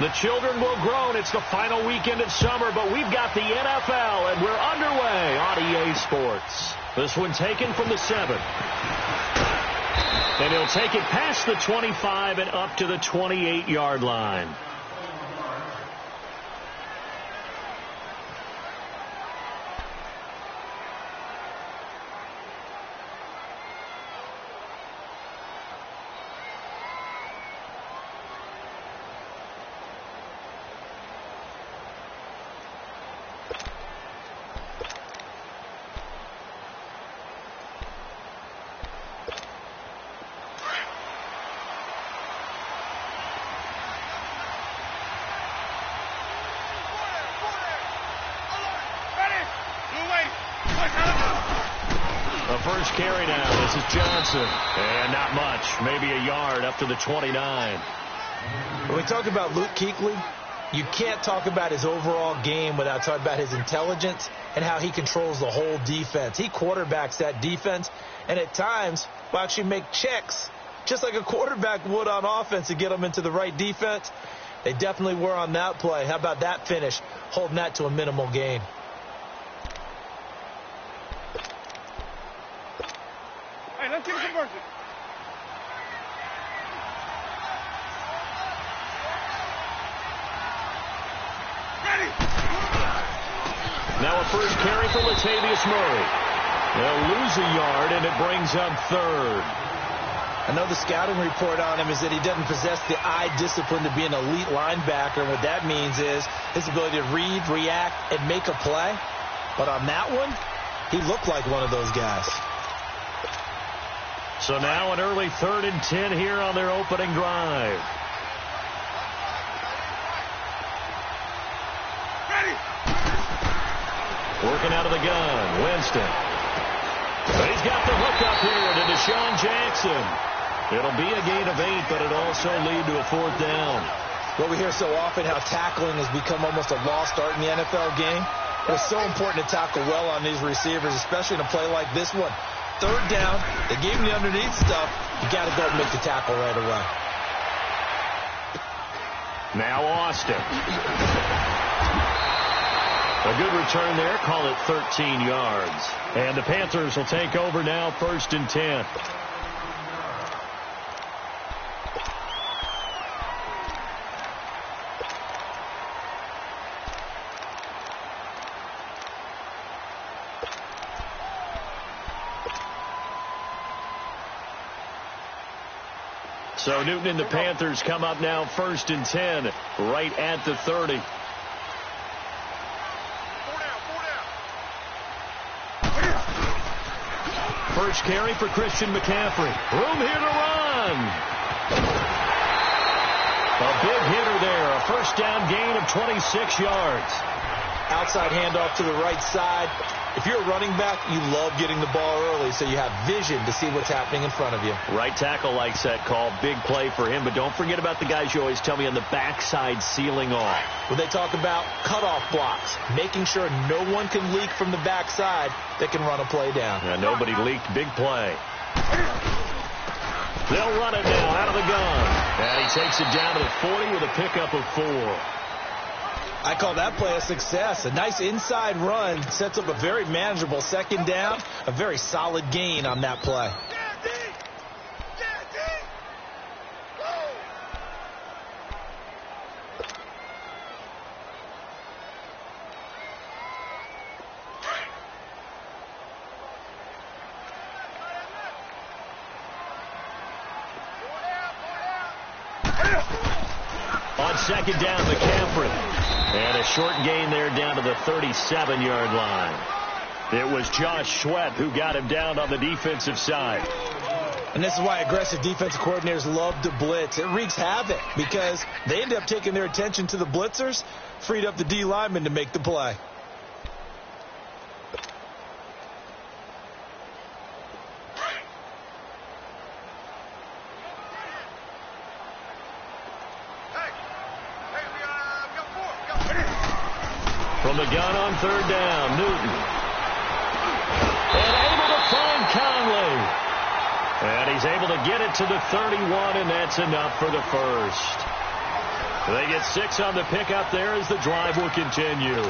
The children will groan. It's the final weekend of summer, but we've got the NFL, and we're underway on EA Sports. This one taken from the 7. And he'll take it past the 25 and up to the 28-yard line. First carry now. This is Johnson. And not much. Maybe a yard up to the 29. When we talk about Luke Kuechly, you can't talk about his overall game without talking about his intelligence and how he controls the whole defense. He quarterbacks that defense, and at times will actually make checks, just like a quarterback would on offense to get them into the right defense. They definitely were on that play. How about that finish, holding that to a minimal gain? Let's get conversion. Ready. Now a first carry for Latavius Murray. They'll lose a yard, and it brings up 3rd. I know the scouting report on him is that he doesn't possess the eye discipline to be an elite linebacker. And what that means is his ability to read, react, and make a play. But on that one, he looked like one of those guys. So now an early 3rd and 10 here on their opening drive. Ready. Working out of the gun, Winston. He's got the hook up here to Deshaun Jackson. It'll be a gain of 8, but it'll also lead to a 4th down. Well, we hear so often how tackling has become almost a lost art in the NFL game. It's so important to tackle well on these receivers, especially in a play like this one. 3rd down, they gave him the underneath stuff. You got to go and make the tackle right away. Now Austin. A good return there. Call it 13 yards. And the Panthers will take over now, 1st and 10. So Newton and the Panthers come up now 1st and 10, right at the 30. First carry for Christian McCaffrey. Room here to run. A big hitter there. A first down gain of 26 yards. Outside handoff to the right side. If you're a running back, you love getting the ball early so you have vision to see what's happening in front of you. Right tackle likes that call. Big play for him. But don't forget about the guys you always tell me on the backside sealing off. When they talk about cutoff blocks, making sure no one can leak from the backside that can run a play down. Yeah, nobody leaked. Big play. They'll run it now out of the gun. And he takes it down to the 40 with a pickup of 4. I call that play a success. A nice inside run sets up a very manageable 2nd down. A very solid gain on that play. On 2nd down, McCaffrey. And a short gain there down to the 37-yard line. It was Josh Sweat who got him down on the defensive side. And this is why aggressive defensive coordinators love to blitz. It wreaks havoc because they end up taking their attention to the blitzers, freed up the D lineman to make the play. From the gun on 3rd down, Newton. And able to find Conley. And And he's able to get it to the 31, and that's enough for the first. They get 6 on the pickup there as the drive will continue.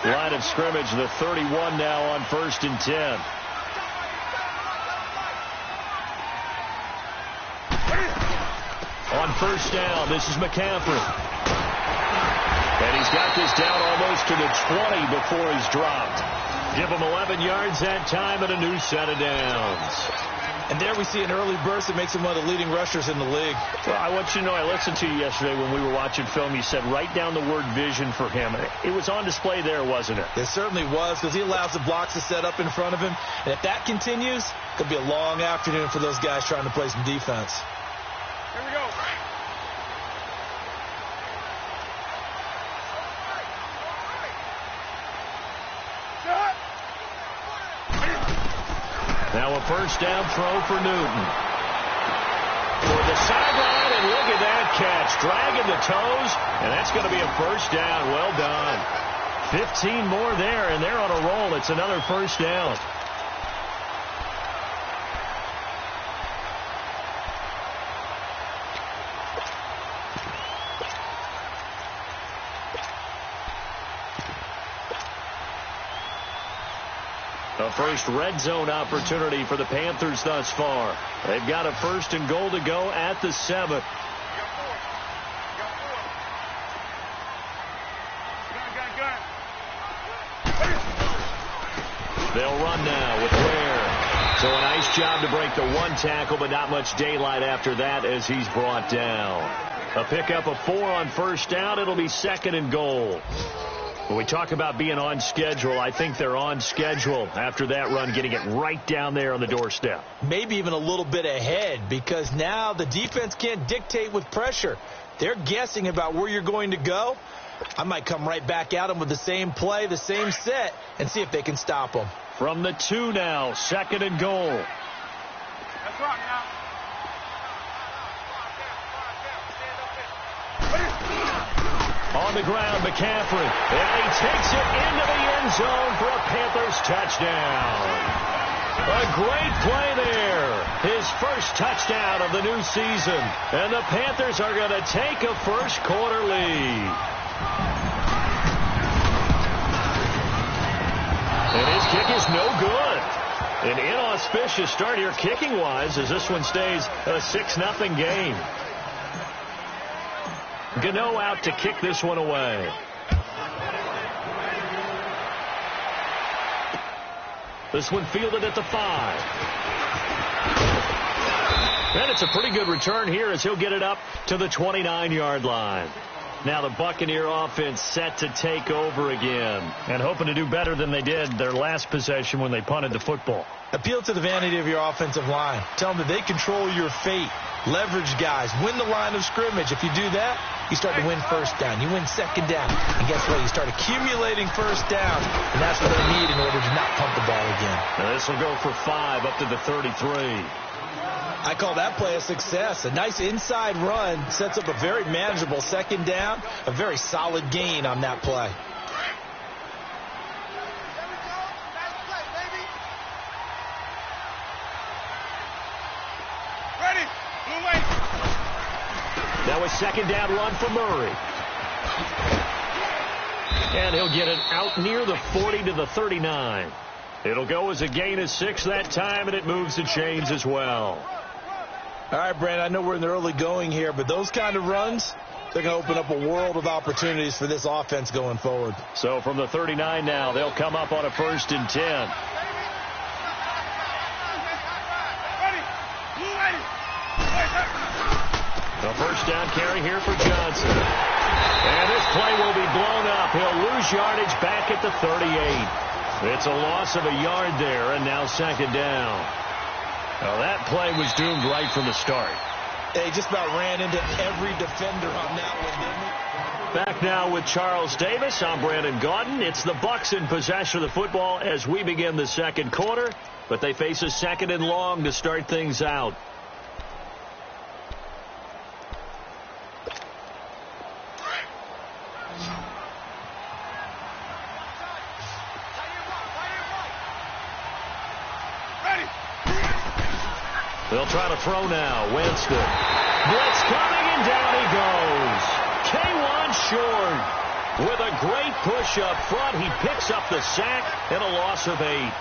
Line of scrimmage, the 31 now on 1st and 10. On 1st down, this is McCaffrey. And he's got this down almost to the 20 before he's dropped. Give him 11 yards that time and a new set of downs. And there we see an early burst that makes him one of the leading rushers in the league. Well, I want you to know, I listened to you yesterday when we were watching film. You said write down the word vision for him. It was on display there, wasn't it? It certainly was, because he allows the blocks to set up in front of him. And if that continues, it could be a long afternoon for those guys trying to play some defense. Here we go. Now a 1st down throw for Newton. For the sideline, and look at that catch. Dragging the toes, and that's going to be a 1st down. Well done. 15 more there, and they're on a roll. It's another 1st down. A first red zone opportunity for the Panthers thus far. They've got a 1st and goal to go at the 7. They'll run now with Ware. So a nice job to break the 1 tackle, but not much daylight after that as he's brought down. A pickup of 4 on 1st down. It'll be 2nd and goal. When we talk about being on schedule, I think they're on schedule after that run, getting it right down there on the doorstep. Maybe even a little bit ahead, because now the defense can't dictate with pressure. They're guessing about where you're going to go. I might come right back at them with the same play, the same set, and see if they can stop them. From the 2 now, 2nd and goal. That's right now. On the ground, McCaffrey. And he takes it into the end zone for a Panthers touchdown. A great play there. His first touchdown of the new season. And the Panthers are going to take a first quarter lead. And his kick is no good. An inauspicious start here kicking-wise as this one stays a 6-0 game. Gano out to kick this one away. This one fielded at the 5. And it's a pretty good return here as he'll get it up to the 29-yard line. Now the Buccaneer offense set to take over again and hoping to do better than they did their last possession when they punted the football. Appeal to the vanity of your offensive line. Tell them that they control your fate. Leverage guys. Win the line of scrimmage. If you do that, you start to win 1st down. You win 2nd down. And guess what? You start accumulating 1st downs. And that's what they need in order to not pump the ball again. Now this will go for 5 up to the 33. I call that play a success. A nice inside run sets up a very manageable 2nd down. A very solid gain on that play. Now a 2nd down run for Murray. And he'll get it out near the 40 to the 39. It'll go as a gain of 6 that time, and it moves the chains as well. All right, Brandon, I know we're in the early going here, but those kind of runs, they're going to open up a world of opportunities for this offense going forward. So from the 39 now, they'll come up on a 1st and 10. A 1st down carry here for Johnson. And this play will be blown up. He'll lose yardage back at the 38. It's a loss of a yard there, and now 2nd down. Well, that play was doomed right from the start. They just about ran into every defender on that one, didn't they? Back now with Charles Davis. I'm Brandon Gaudin. It's the Bucs in possession of the football as we begin the 2nd quarter, but they face a 2nd and long to start things out. They'll try to throw now. Winston. Blitz coming, and down he goes. K1 short. With a great push up front, he picks up the sack and a loss of 8.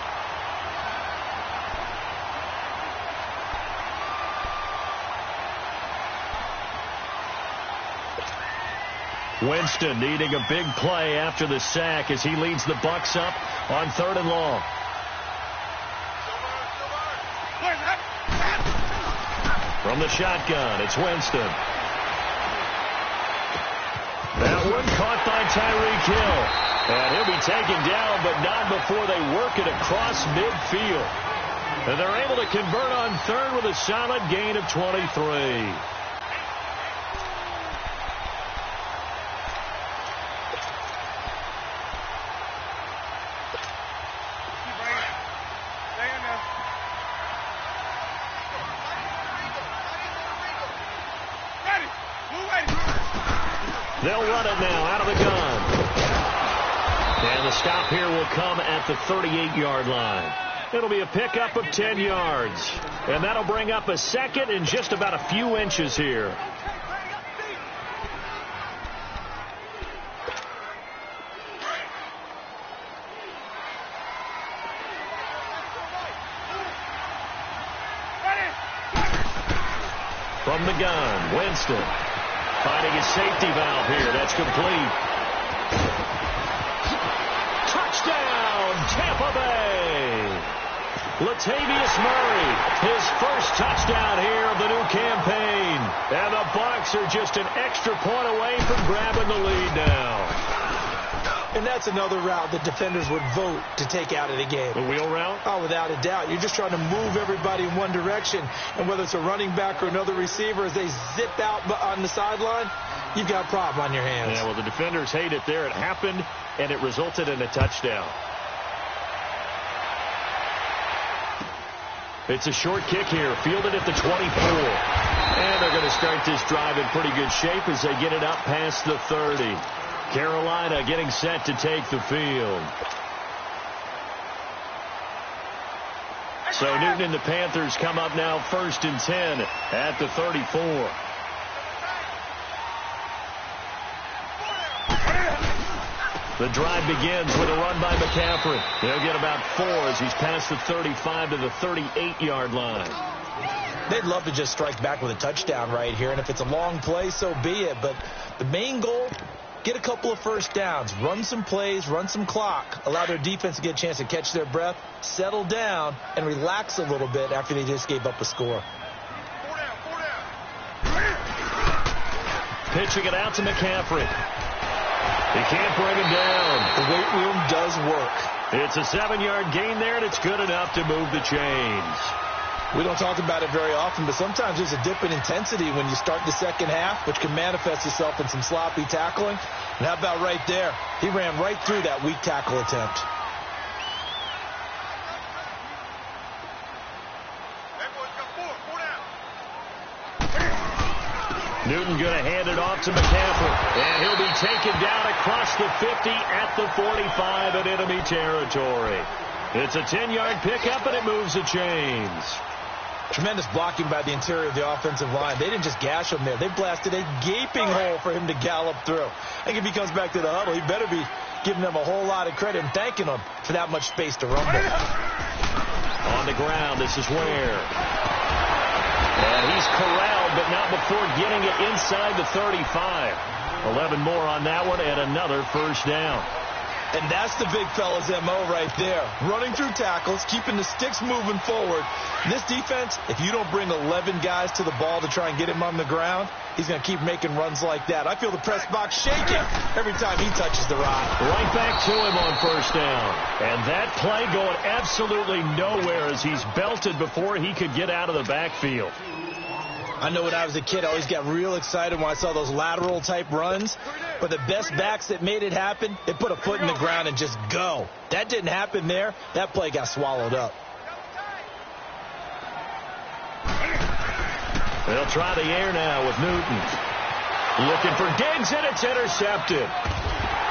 Winston needing a big play after the sack as he leads the Bucs up on 3rd and long. From the shotgun, it's Winston. That one caught by Tyreek Hill. And he'll be taken down, but not before they work it across midfield. And they're able to convert on 3rd with a solid gain of 23. They'll run it now out of the gun. And the stop here will come at the 38-yard line. It'll be a pickup of 10 yards. And that'll bring up a second in just about a few inches here. From the gun, Winston. Finding his safety valve here. That's complete. Touchdown, Tampa Bay. Latavius Murray, his first touchdown here of the new campaign. And the Bucs are just an extra point away from grabbing the lead now. And that's another route that defenders would vote to take out of the game. The wheel route? Oh, without a doubt. You're just trying to move everybody in one direction. And whether it's a running back or another receiver, as they zip out on the sideline, you've got a problem on your hands. Yeah, well, the defenders hate it there. It happened, and it resulted in a touchdown. It's a short kick here, fielded at the 24. And they're going to start this drive in pretty good shape as they get it up past the 30. Carolina getting set to take the field. So Newton and the Panthers come up now 1st and 10 at the 34. The drive begins with a run by McCaffrey. They'll get about 4 as he's past the 35 to the 38-yard line. They'd love to just strike back with a touchdown right here, and if it's a long play, so be it. But the main goal, get a couple of first downs, run some plays, run some clock, allow their defense to get a chance to catch their breath, settle down, and relax a little bit after they just gave up a score. Pitching it out to McCaffrey. He can't bring him down. The weight room does work. It's a 7-yard gain there, and it's good enough to move the chains. We don't talk about it very often, but sometimes there's a dip in intensity when you start the second half, which can manifest itself in some sloppy tackling. And how about right there? He ran right through that weak tackle attempt. Newton going to hand it off to McCaffrey. And he'll be taken down across the 50 at the 45 in enemy territory. It's a 10-yard pickup, and it moves the chains. Tremendous blocking by the interior of the offensive line. They didn't just gash him there. They blasted a gaping hole for him to gallop through. I think if he comes back to the huddle, he better be giving them a whole lot of credit and thanking them for that much space to rumble. On the ground, this is Ware. And he's corralled, but not before getting it inside the 35. 11 more on that one, and another first down. And that's the big fella's M.O. right there. Running through tackles, keeping the sticks moving forward. This defense, if you don't bring 11 guys to the ball to try and get him on the ground, he's going to keep making runs like that. I feel the press box shaking every time he touches the rock. Right back to him on first down. And that play going absolutely nowhere as he's belted before he could get out of the backfield. I know when I was a kid, I always got real excited when I saw those lateral-type runs. But the best backs that made it happen, they put a foot in the ground and just go. That didn't happen there. That play got swallowed up. They'll try the air now with Newton. Looking for Diggs, and it's intercepted.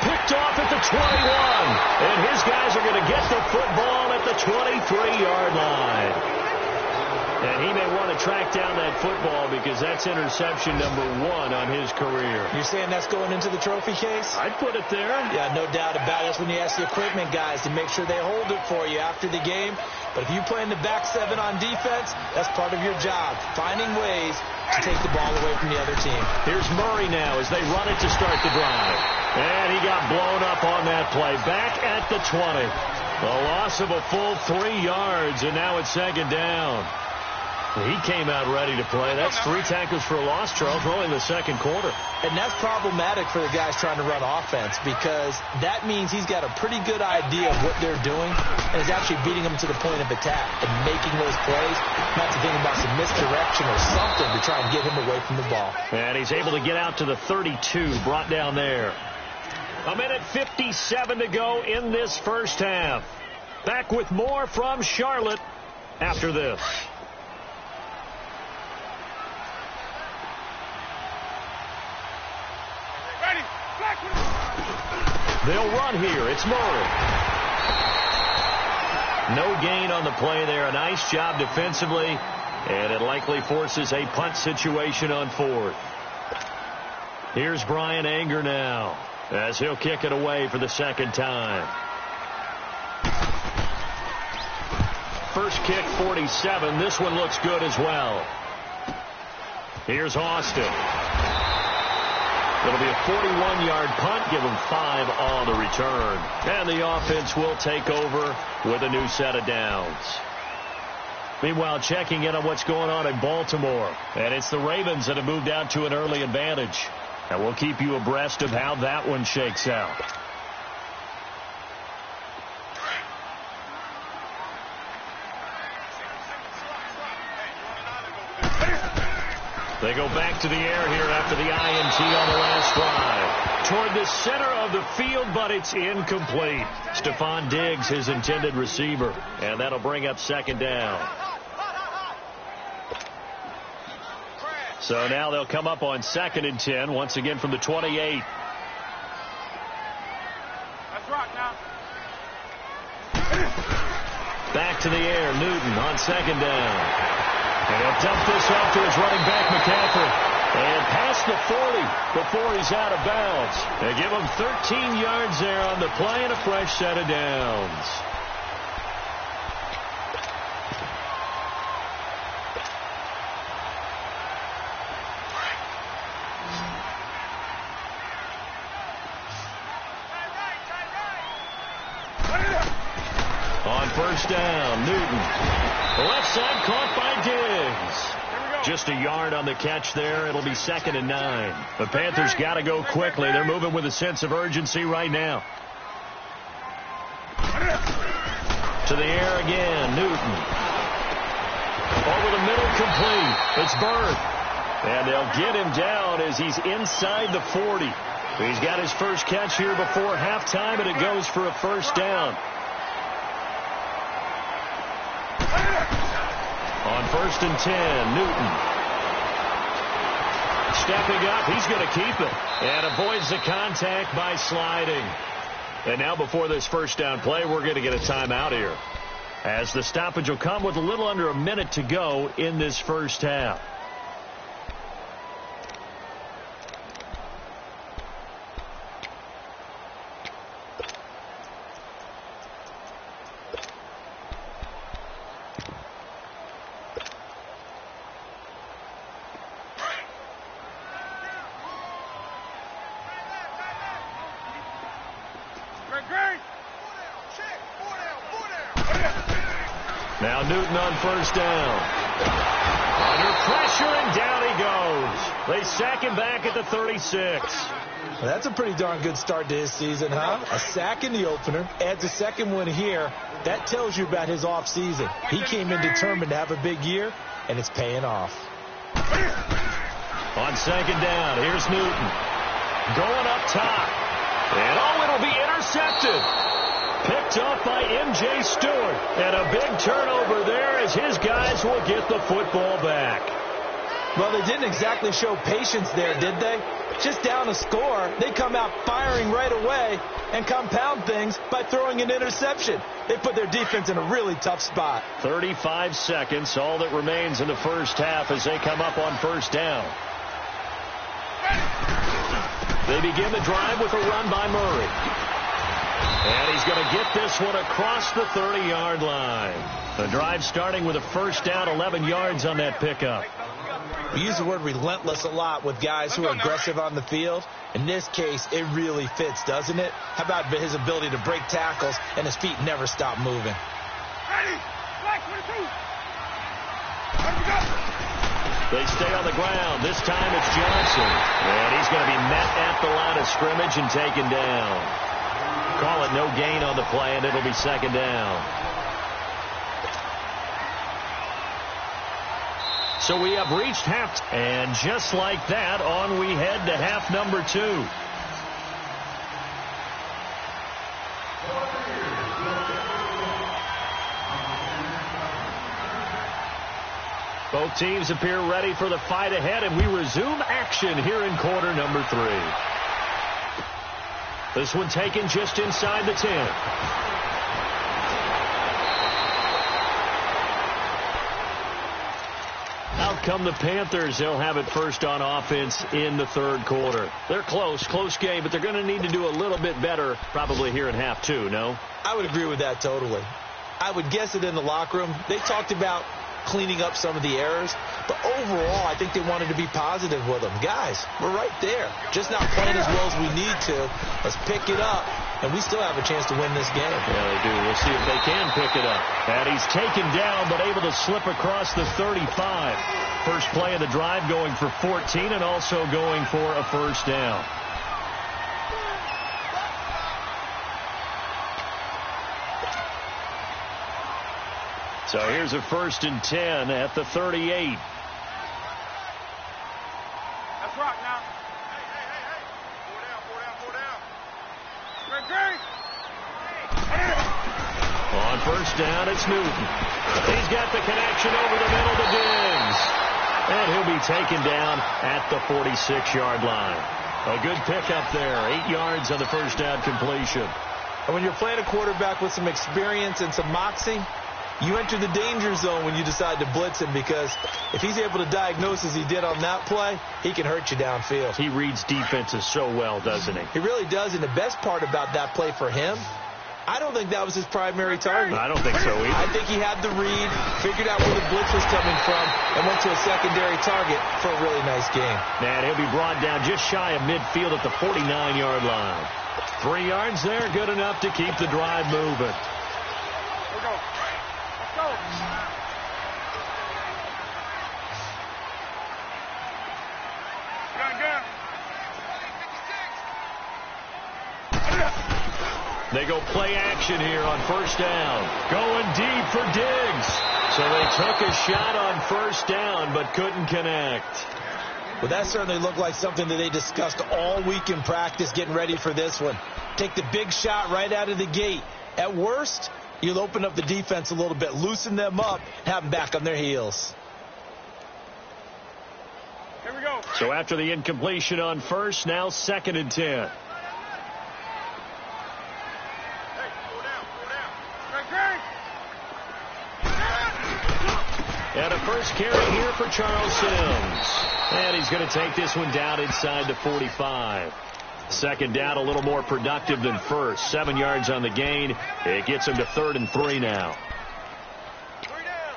Picked off at the 21. And his guys are going to get the football at the 23-yard line. And he may want to track down that football because that's interception number 1 on his career. You're saying that's going into the trophy case? I'd put it there. Yeah, no doubt about it. That's when you ask the equipment guys to make sure they hold it for you after the game. But if you play in the back 7 on defense, that's part of your job, finding ways to take the ball away from the other team. Here's Murray now as they run it to start the drive. And he got blown up on that play. Back at the 20. A loss of a full 3 yards, and now it's second down. He came out ready to play. That's 3 tackles for a loss, Charles, rolling the second quarter. And that's problematic for the guys trying to run offense because that means he's got a pretty good idea of what they're doing and is actually beating them to the point of attack and making those plays, not to think about some misdirection or something to try and get him away from the ball. And he's able to get out to the 32, brought down there. 1:57 to go in this first half. Back with more from Charlotte after this. They'll run here. It's Murray. No gain on the play there. A nice job defensively, and it likely forces a punt situation on 4th. Here's Brian Anger now as he'll kick it away for the second time. First kick, 47. This one looks good as well. Here's Austin. It'll be a 41-yard punt, give him 5 on the return. And the offense will take over with a new set of downs. Meanwhile, checking in on what's going on in Baltimore. And it's the Ravens that have moved out to an early advantage. And we'll keep you abreast of how that one shakes out. They go back to the air here after the INT on the last drive. Toward the center of the field, but it's incomplete. Stephon Diggs, his intended receiver. And that'll bring up second down. So now they'll come up on 2nd and 10, once again from the 28. Let's rock now. Back to the air, Newton on 2nd down. And he'll dump this off to his running back, McCaffrey. And past the 40 before he's out of bounds. They give him 13 yards there on the play and a fresh set of downs. On first down, Newton. Left side caught by Diggs. Just a yard on the catch there. It'll be 2nd and 9. The Panthers got to go quickly. They're moving with a sense of urgency right now. To the air again, Newton. Over the middle, complete. It's Bird. And they'll get him down as he's inside the 40. He's got his first catch here before halftime, and it goes for a first down. On 1st and 10, Newton. Stepping up, he's going to keep it. And avoids the contact by sliding. And now before this first down play, we're going to get a timeout here. As the stoppage will come with a little under a minute to go in this first half. Now Newton on first down. Under pressure, and down he goes. They sack him back at the 36. Well, that's a pretty darn good start to his season, huh? A sack in the opener, adds a second one here. That tells you about his offseason. He came in determined to have a big year, and it's paying off. On second down, here's Newton. Going up top. And it'll be intercepted. Picked off by M.J. Stewart. And a big turnover there as his guys will get the football back. Well, they didn't exactly show patience there, did they? just down a score, they come out firing right away and compound things by throwing an interception. They put their defense in a really tough spot. 35 seconds, all that remains in the first half as they come up on first down. They begin the drive with a run by Murray. And he's going to get this one across the 30-yard line. The drive starting with a first down, 11 yards on that pickup. We use the word relentless a lot with guys who are aggressive on the field. In this case, it really fits, doesn't it? How about his ability to break tackles and his feet never stop moving? They stay on the ground. This time it's Johnson. And he's going to be met at the line of scrimmage and taken down. Call it no gain on the play, and it'll be second down. So we have reached half, and just like that, on we head to half number 2. Both teams appear ready for the fight ahead, and we resume action here in quarter number 3. This one taken just inside the 10. Out come the Panthers. They'll have it first on offense in the third quarter. They're close game, but they're going to need to do a little bit better probably here in half 2, no? I would agree with that totally. I would guess it in the locker room. They talked about cleaning up some of the errors, but overall I think they wanted to be positive with them. Guys, we're right there, just not playing as well as we need to. Let's pick it up, and we still have a chance to win this game. Yeah, they do. We'll see if they can pick it up. And he's taken down but able to slip across the 35. First play of the drive going for 14 and also going for a first down. So here's a 1st and 10 at the 38. That's right now. Hey. Four down. Great. On first down, it's Newton. He's got the connection over the middle to Diggs. And he'll be taken down at the 46-yard line. A good pickup there. 8 yards on the first down completion. And when you're playing a quarterback with some experience and some moxie, you enter the danger zone when you decide to blitz him, because if he's able to diagnose as he did on that play, he can hurt you downfield. He reads defenses so well, doesn't he? He really does, and the best part about that play for him, I don't think that was his primary target. I don't think so either. I think he had the read, figured out where the blitz was coming from, and went to a secondary target for a really nice game. And he'll be brought down just shy of midfield at the 49-yard line. 3 yards there, good enough to keep the drive moving. Here we go. Let's go. Gun. They go play action here on first down. Going deep for Diggs. So they took a shot on first down but couldn't connect. Well, that certainly looked like something that they discussed all week in practice getting ready for this one. Take the big shot right out of the gate. At worst, you'll open up the defense a little bit, loosen them up, have them back on their heels. Here we go. So after the incompletion on first, now 2nd and 10. And a first carry here for Charles Sims. And he's going to take this one down inside the 45. Second down, a little more productive than first. 7 yards on the gain. It gets him to 3rd and 3 now. Three down.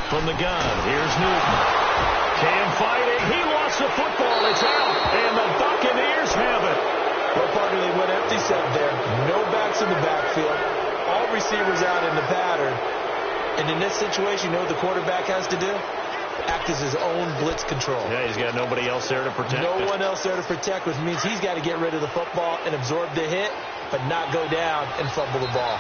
From the gun, here's Newton. Cam fighting. He lost the football. It's out. And the Buccaneers have it. Well, partner, they went empty set there. No backs in the backfield. All receivers out in the pattern. And in this situation, you know what the quarterback has to do? Act as his own blitz control. Yeah, he's got nobody else there to protect. No one else there to protect, which means he's got to get rid of the football and absorb the hit, but not go down and fumble the ball.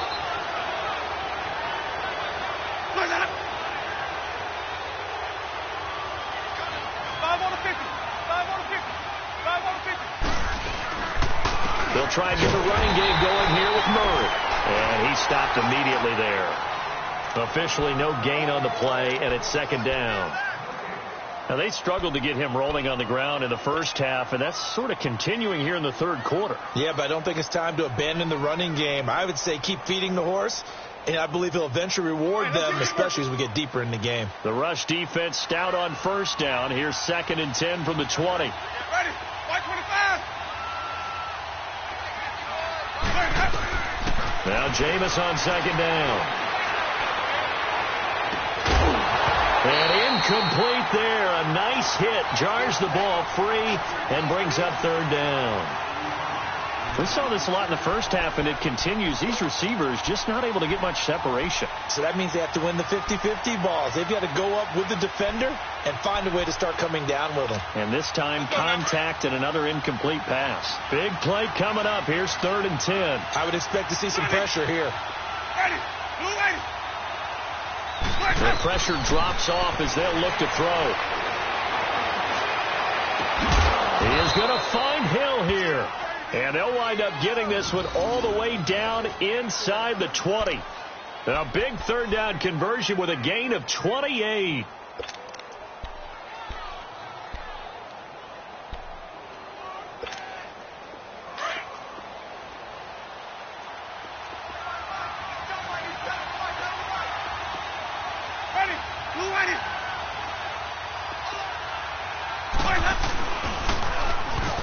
try and get the running game going here with Murray. And he stopped immediately there. Officially no gain on the play, and it's second down. Now, they struggled to get him rolling on the ground in the first half, and that's sort of continuing here in the third quarter. Yeah, but I don't think it's time to abandon the running game. I would say keep feeding the horse, and I believe he'll eventually reward them, especially as we get deeper in the game. The rush defense stout on first down. Here's 2nd and 10 from the 20. Ready. White 25. Now Jameis on second down. And incomplete there. A nice hit. Jars the ball free and brings up third down. We saw this a lot in the first half, and it continues. These receivers just not able to get much separation. So that means they have to win the 50-50 balls. They've got to go up with the defender and find a way to start coming down with them. And this time, contact and another incomplete pass. Big play coming up. Here's 3rd and 10. I would expect to see some pressure here. Ready. Blue ready. The pressure drops off as they'll look to throw. He is going to find Hill here. And they'll wind up getting this one all the way down inside the 20. A big third down conversion with a gain of 28. Ready. Blue ready.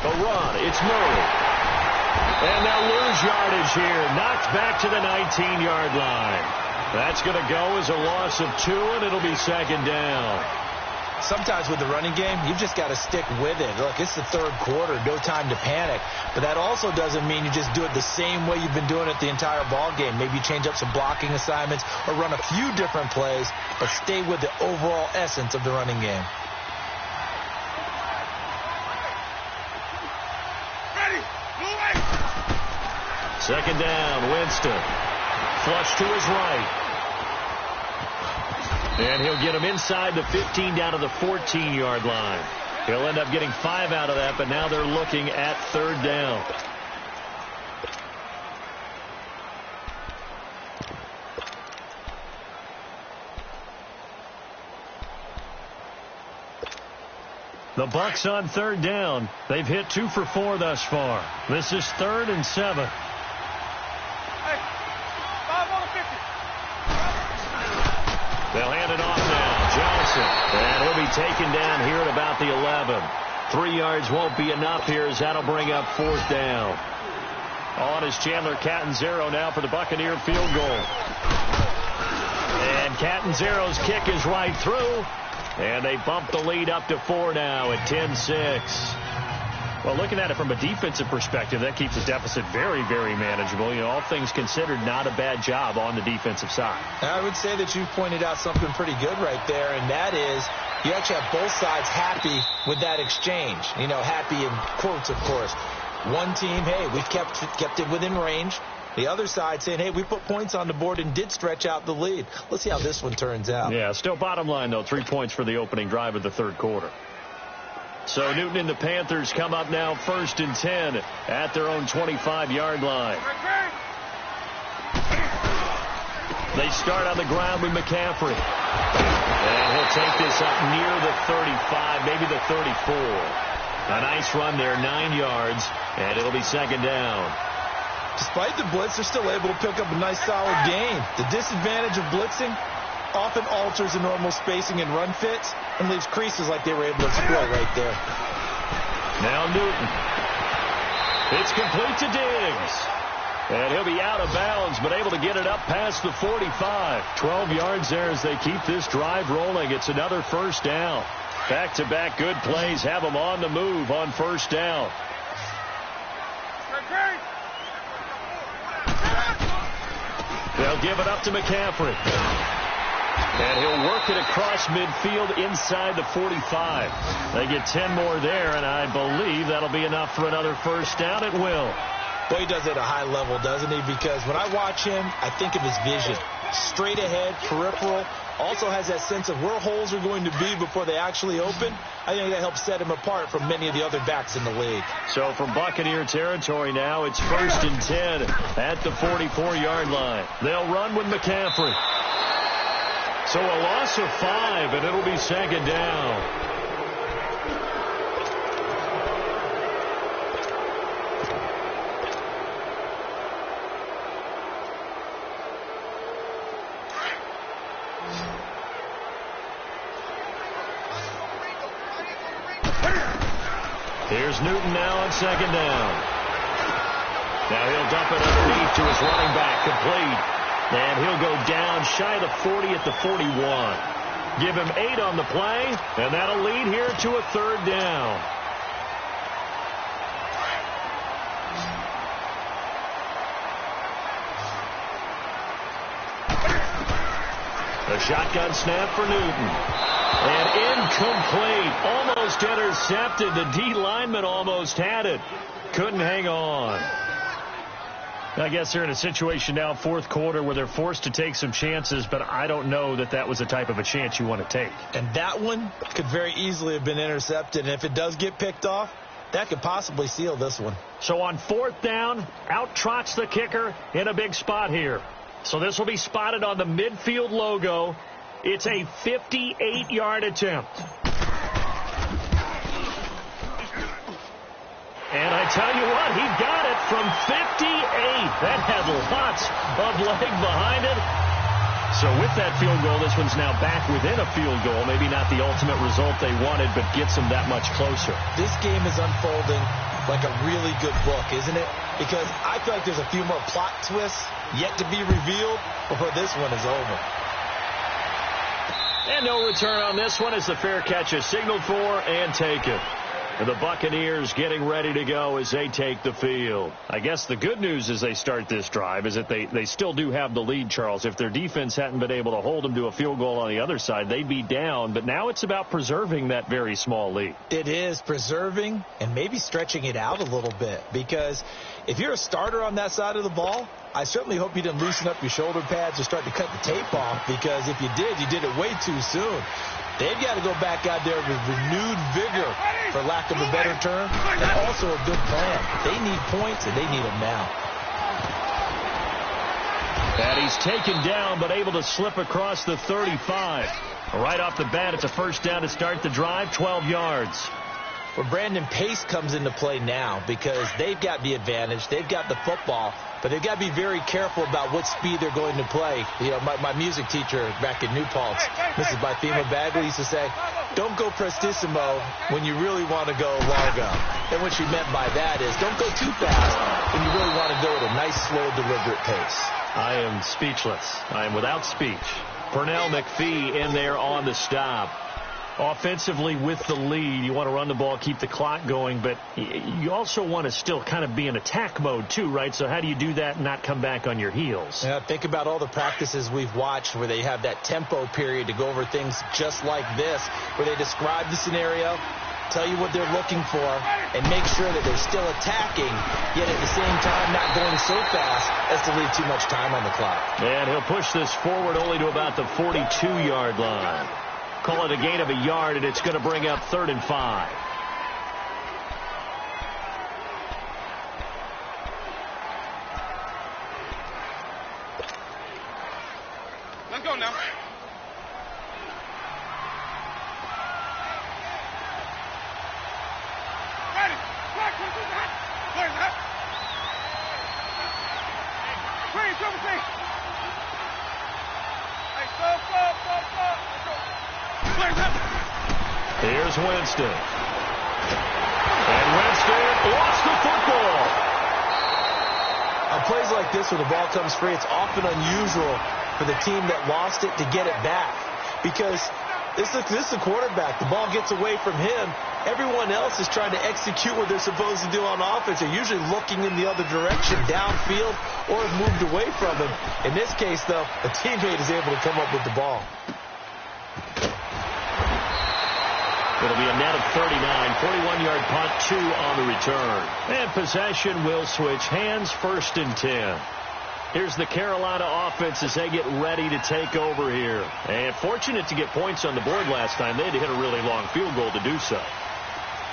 A run. It's Murray. And they'll lose yardage here. Knocked back to the 19-yard line. That's going to go as a loss of 2, and it'll be second down. Sometimes with the running game, you've just got to stick with it. Look, it's the third quarter. No time to panic. But that also doesn't mean you just do it the same way you've been doing it the entire ball game. Maybe change up some blocking assignments or run a few different plays, but stay with the overall essence of the running game. Second down, Winston. Flush to his right. And he'll get him inside the 15 down to the 14-yard line. He'll end up getting 5 out of that, but now they're looking at third down. The Bucs on third down. They've hit 2 for 4 thus far. This is 3rd and 7. Hey, 5 on the 50. They'll hand it off now. Johnson. And he'll be taken down here at about the 11. 3 yards won't be enough here as that'll bring up 4th down. On is Chandler Catanzaro now for the Buccaneer field goal. And Catanzaro's kick is right through. And they bump the lead up to 4 now at 10-6. Well, looking at it from a defensive perspective, that keeps the deficit very, very manageable. You know, all things considered, not a bad job on the defensive side. I would say that you pointed out something pretty good right there, and that is you actually have both sides happy with that exchange. You know, happy in quotes, of course. One team, hey, we've kept it within range. The other side saying, hey, we put points on the board and did stretch out the lead. Let's see how this one turns out. Yeah, still bottom line, though, 3 points for the opening drive of the third quarter. So Newton and the Panthers come up now 1st and 10 at their own 25-yard line. They start on the ground with McCaffrey. And he'll take this up near the 35, maybe the 34. A nice run there, 9 yards, and it'll be second down. Despite the blitz, they're still able to pick up a nice solid gain. The disadvantage of blitzing often alters the normal spacing and run fits and leaves creases like they were able to exploit right there. Now Newton. It's complete to Diggs. And he'll be out of bounds, but able to get it up past the 45. 12 yards there as they keep this drive rolling. It's another first down. Back-to-back good plays have them on the move on first down. They'll give it up to McCaffrey. And he'll work it across midfield inside the 45. They get 10 more there, and I believe that'll be enough for another first down. It will. Boy, he does it at a high level, doesn't he? Because when I watch him, I think of his vision. straight ahead, peripheral. Also has that sense of where holes are going to be before they actually open. I think that helps set him apart from many of the other backs in the league. So from Buccaneer territory now, it's 1st and 10 at the 44-yard line. They'll run with McCaffrey. So a loss of 5, and it'll be 2nd down. Here's Newton now on 2nd down. Now he'll dump it underneath to his running back, complete. And he'll go down shy of the 40 at the 41. Give him 8 on the play, and that'll lead here to a 3rd down. A shotgun snap for Newton. And incomplete. Almost intercepted. The D lineman almost had it. Couldn't hang on. I guess they're in a situation now, 4th quarter, where they're forced to take some chances, but I don't know that that was the type of a chance you want to take. And that one could very easily have been intercepted. And if it does get picked off, that could possibly seal this one. So on 4th down, out trots the kicker in a big spot here. So this will be spotted on the midfield logo. It's a 58-yard attempt. And I tell you what, he got it from 58. That had lots of leg behind it. So with that field goal, this one's now back within a field goal. Maybe not the ultimate result they wanted, but gets them that much closer. This game is unfolding like a really good book, isn't it? Because I feel like there's a few more plot twists yet to be revealed before this one is over. And no return on this one as the fair catch is signaled for and taken. And the Buccaneers getting ready to go as they take the field. I guess the good news as they start this drive is that they still do have the lead, Charles. If their defense hadn't been able to hold them to a field goal on the other side, they'd be down. But now it's about preserving that very small lead. It is preserving and maybe stretching it out a little bit. Because if you're a starter on that side of the ball, I certainly hope you didn't loosen up your shoulder pads or start to cut the tape off. Because if you did it way too soon. They've got to go back out there with renewed vigor, for lack of a better term, and also a good plan. They need points, and they need them now. And he's taken down, but able to slip across the 35. Right off the bat, it's a 1st down to start the drive, 12 yards. Well, Brandon, pace comes into play now because they've got the advantage. They've got the football, but they've got to be very careful about what speed they're going to play. You know, my music teacher back in New Paltz, Mrs. Bythema Bagley, used to say, don't go prestissimo when you really want to go largo. And what she meant by that is don't go too fast when you really want to go at a nice, slow, deliberate pace. I am speechless. I am without speech. Pernell McPhee in there on the stop. Offensively with the lead, you want to run the ball, keep the clock going, but you also want to still kind of be in attack mode too, right? So how do you do that and not come back on your heels? Yeah, think about all the practices we've watched where they have that tempo period to go over things just like this, where they describe the scenario, tell you what they're looking for, and make sure that they're still attacking, yet at the same time not going so fast as to leave too much time on the clock. And he'll push this forward only to about the 42-yard line. Call it a gain of a yard, and it's going to bring up 3rd and 5. Let's go now. Ready. Where's that? Green, triple C. Hey, stop. Here's Winston. And Winston lost the football. On plays like this where the ball comes free, it's often unusual for the team that lost it to get it back. Because this is the quarterback. The ball gets away from him. Everyone else is trying to execute what they're supposed to do on offense. They're usually looking in the other direction, downfield, or have moved away from him. In this case, though, a teammate is able to come up with the ball. It'll be a net of 39, 41-yard punt, 2 on the return. And possession will switch hands, 1st and 10. Here's the Carolina offense as they get ready to take over here. And fortunate to get points on the board last time. They had to hit a really long field goal to do so.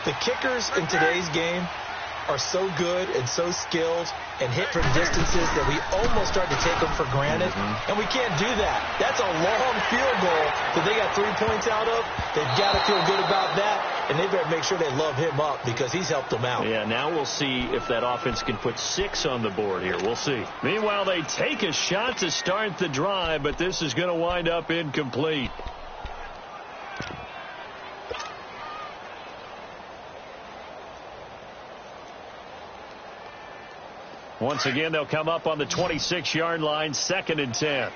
The kickers in today's game are so good and so skilled and hit from distances that we almost start to take them for granted. And we can't do that. That's a long field goal that they got 3 points out of. They've got to feel good about that, and they better make sure they love him up because he's helped them out. Yeah, now we'll see if that offense can put 6 on the board here. We'll see. Meanwhile, they take a shot to start the drive, but this is going to wind up incomplete. Once again, they'll come up on the 26-yard line, 2nd and 10.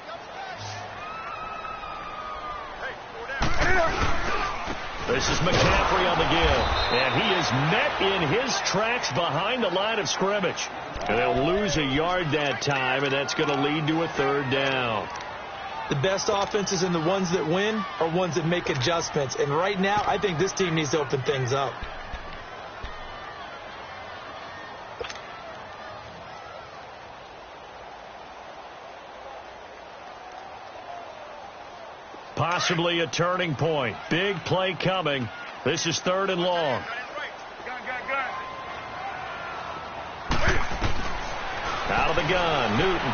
This is McCaffrey on the give, and he is met in his tracks behind the line of scrimmage. And they'll lose a yard that time, and that's going to lead to a 3rd down. The best offenses and the ones that win are ones that make adjustments. And right now, I think this team needs to open things up. Possibly a turning point. Big play coming. This is 3rd and long. Out of the gun, Newton.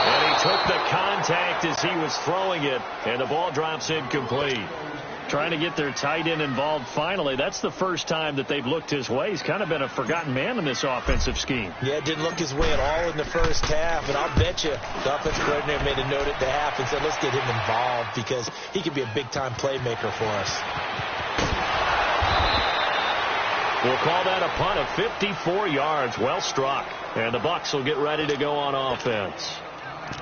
And he took the contact as he was throwing it, and the ball drops incomplete. Trying to get their tight end involved finally. That's the first time that they've looked his way. He's kind of been a forgotten man in this offensive scheme. Yeah, it didn't look his way at all in the first half, and I'll bet you the offensive coordinator made a note at the half and said, let's get him involved because he could be a big-time playmaker for us. We'll call that a punt of 54 yards. Well struck. And the Bucs will get ready to go on offense.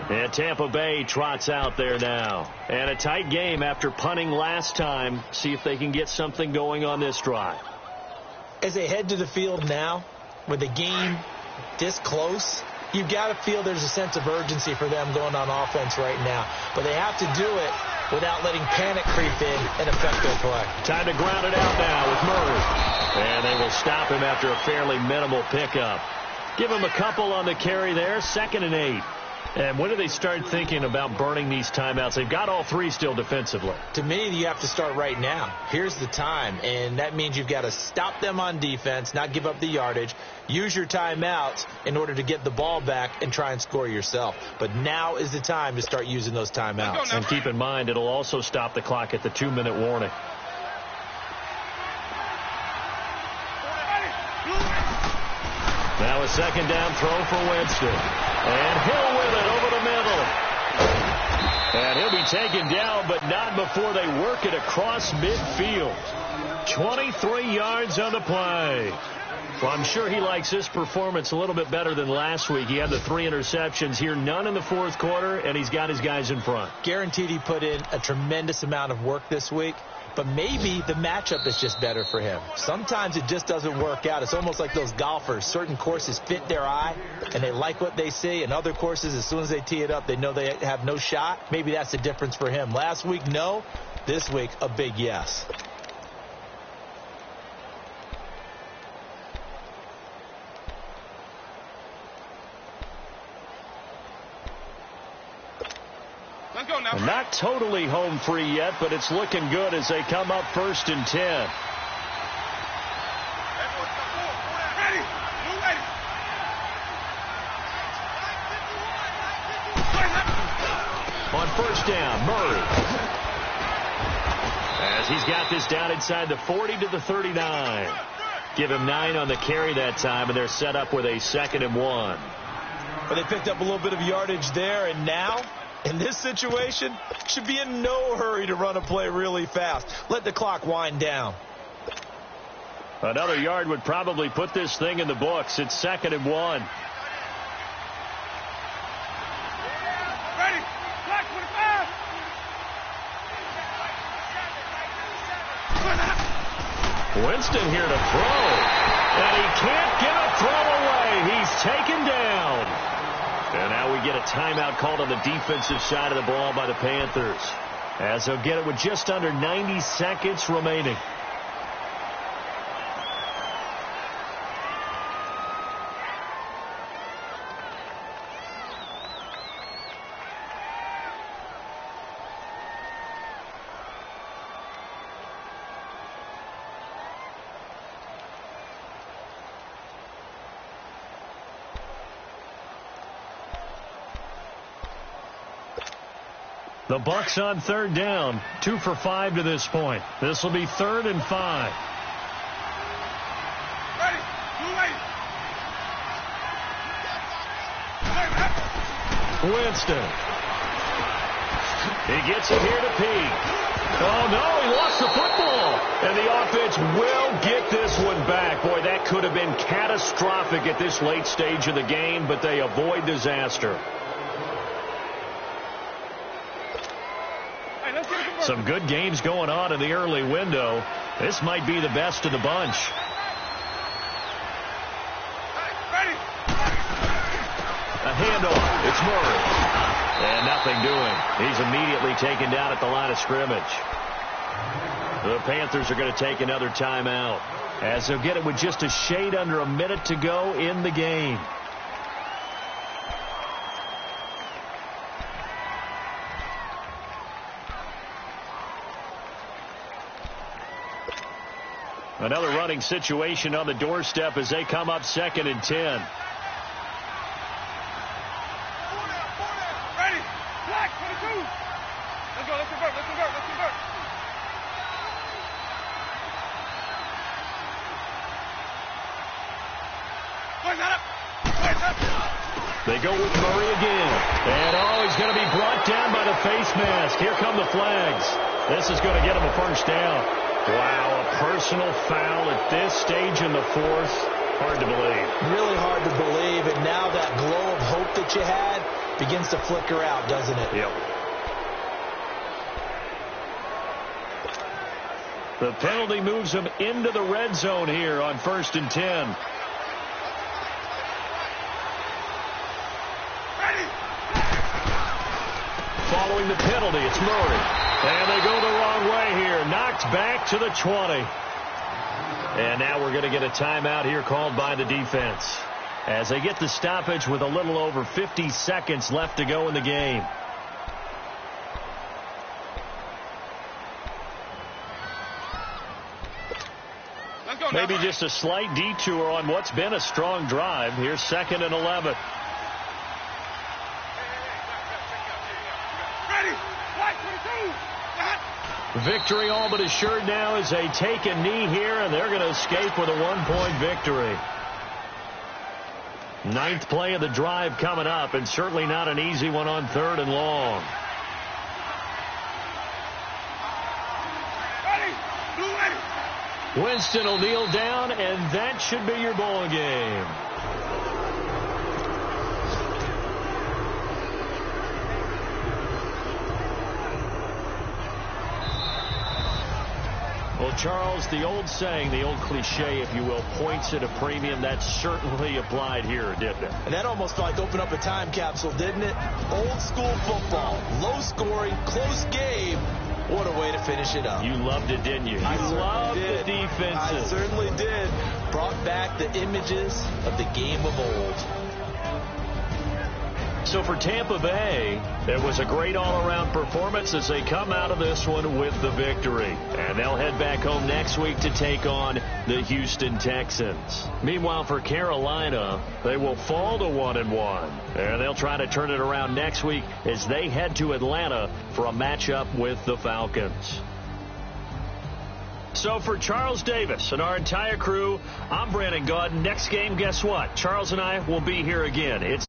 And Tampa Bay trots out there now. And a tight game after punting last time. See if they can get something going on this drive. As they head to the field now, with the game this close, you've got to feel there's a sense of urgency for them going on offense right now. But they have to do it without letting panic creep in and affect their play. Time to ground it out now with Murray. And they will stop him after a fairly minimal pickup. Give him a couple on the carry there. 2nd and 8. And when do they start thinking about burning these timeouts? They've got all 3 still defensively. To me, you have to start right now. Here's the time, and that means you've got to stop them on defense, not give up the yardage, use your timeouts in order to get the ball back and try and score yourself. But now is the time to start using those timeouts. And keep in mind, it'll also stop the clock at the 2-minute warning. Now a 2nd down throw for Winston. And Hill with it over the middle. And he'll be taken down, but not before they work it across midfield. 23 yards on the play. Well, I'm sure he likes this performance a little bit better than last week. He had the 3 interceptions here, none in the 4th quarter, and he's got his guys in front. Guaranteed he put in a tremendous amount of work this week. But maybe the matchup is just better for him. Sometimes it just doesn't work out. It's almost like those golfers. Certain courses fit their eye, and they like what they see. And other courses, as soon as they tee it up, they know they have no shot. Maybe that's the difference for him. Last week, no. This week, a big yes. And not totally home free yet, but it's looking good as they come up 1st and 10. On 1st down, Murray. As he's got this down inside the 40 to the 39. Give him 9 on the carry that time, and they're set up with a 2nd and 1. Well, they picked up a little bit of yardage there, and now, in this situation, should be in no hurry to run a play really fast. Let the clock wind down. Another yard would probably put this thing in the books. It's 2nd and 1. Winston here to throw. And he can't get a throw away. He's taken down. And now we get a timeout called on the defensive side of the ball by the Panthers, as they'll get it with just under 90 seconds remaining. The Bucs on third down, 2 for 5 to this point. This will be 3rd and 5. Winston. He gets it here to Peak. Oh, no, he lost the football. And the offense will get this one back. Boy, that could have been catastrophic at this late stage of the game, but they avoid disaster. Some good games going on in the early window. This might be the best of the bunch. A handoff. It's Murray. And nothing doing. He's immediately taken down at the line of scrimmage. The Panthers are going to take another timeout, as they'll get it with just a shade under a minute to go in the game. Another running situation on the doorstep as they come up 2nd and 10. They go with Murray again. And, oh, he's going to be brought down by the face mask. Here come the flags. This is going to get him a first down. Wow, a personal foul at this stage in the 4th. Hard to believe. Really hard to believe. And now that glow of hope that you had begins to flicker out, doesn't it? Yep. The penalty moves him into the red zone here on 1st and 10. Following the penalty, it's Murray. And they go the wrong way here. Knocked back to the 20. And now we're going to get a timeout here called by the defense, as they get the stoppage with a little over 50 seconds left to go in the game. Maybe just a slight detour on what's been a strong drive. Here's 2nd and 11. Victory all but assured now as they take a knee here, and they're going to escape with a 1-point victory. 9th play of the drive coming up, and certainly not an easy one on 3rd and long. Winston will kneel down, and that should be your ball game. Well, Charles, the old saying, the old cliche, if you will, points at a premium, that certainly applied here, didn't it? And that almost like opened up a time capsule, didn't it? Old school football, low scoring, close game. What a way to finish it up. You loved it, didn't you? I loved did. The defenses. I certainly did. Brought back the images of the game of old. So for Tampa Bay, it was a great all-around performance as they come out of this one with the victory. And they'll head back home next week to take on the Houston Texans. Meanwhile, for Carolina, they will fall to 1-1. And they'll try to turn it around next week as they head to Atlanta for a matchup with the Falcons. So for Charles Davis and our entire crew, I'm Brandon Gaudin. Next game, guess what? Charles and I will be here again. It's